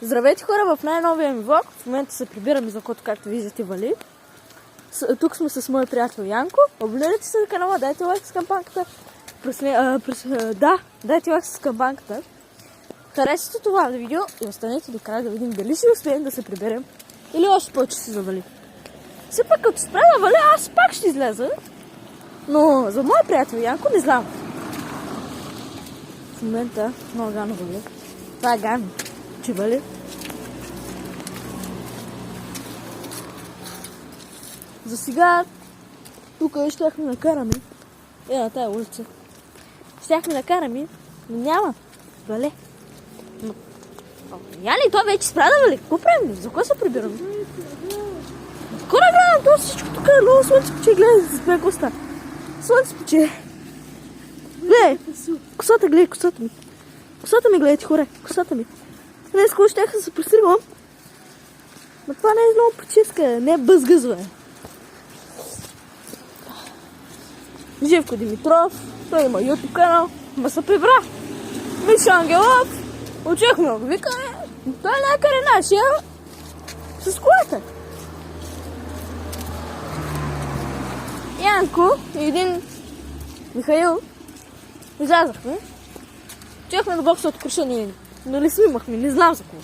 Здравейте хора, в най-новия ми влог. В момента се прибираме, за който, както виждате, вали. Тук сме с моя приятел Янко. Абонирайте се на канала, дайте лайк с камбанката. Дайте лайк с камбанката. Харесайте това видео и останете до края да видим дали ще успеем да се приберем или още повече се завали. Все пак като спре да вали, аз пак ще изляза. Но за моя приятел Янко не знам. В момента много гано вали. Това е гано, че вали. За сега тук щяхме да караме. На тая улица. Щяхме да караме, но няма. Вале. Яли, това вече спря да вали. Какво правим? За кой се прибираме? Кой да гледам? Това всичко тук е много слънце пече. Гледай, за това коста. Слънце пече. Гледай. Косата, гледай, косата ми. Косата ми, гледайте, хора. Косата ми. Днес кога щях да се престригвам. Но това не е много прическа. Не е бъзгъзва. Живко Димитров, той има YouTube канал, ма се прибра. Миша Ангелов, учихме го викане, той е някъде нашия с колата. Янко и един Михаил излязахме. Чехме на боксовото крушение, нали снимахме, не знам за какво.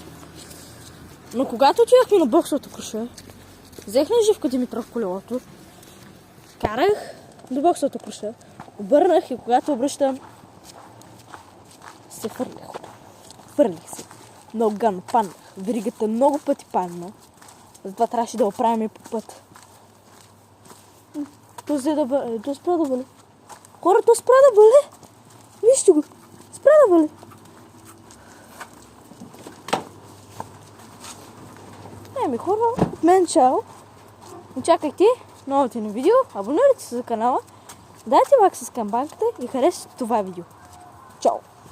Но когато чехме на боксовото крушение, взехме Живко Димитров колелото, карах до боксовото круша. Обърнах и когато обръщам, се фърлях. Фърлих се. Много гано паднах. Веригата много пъти падна. Затова трябваше да оправим и по път. То спра да вали. Хора, то спра да вали. Вижте го. Спра да вали. Хора, от мен чао. Чакайте новото ни видео, абонирайте се за канала, дайте лайк с камбанката и харесайте това видео. Чао!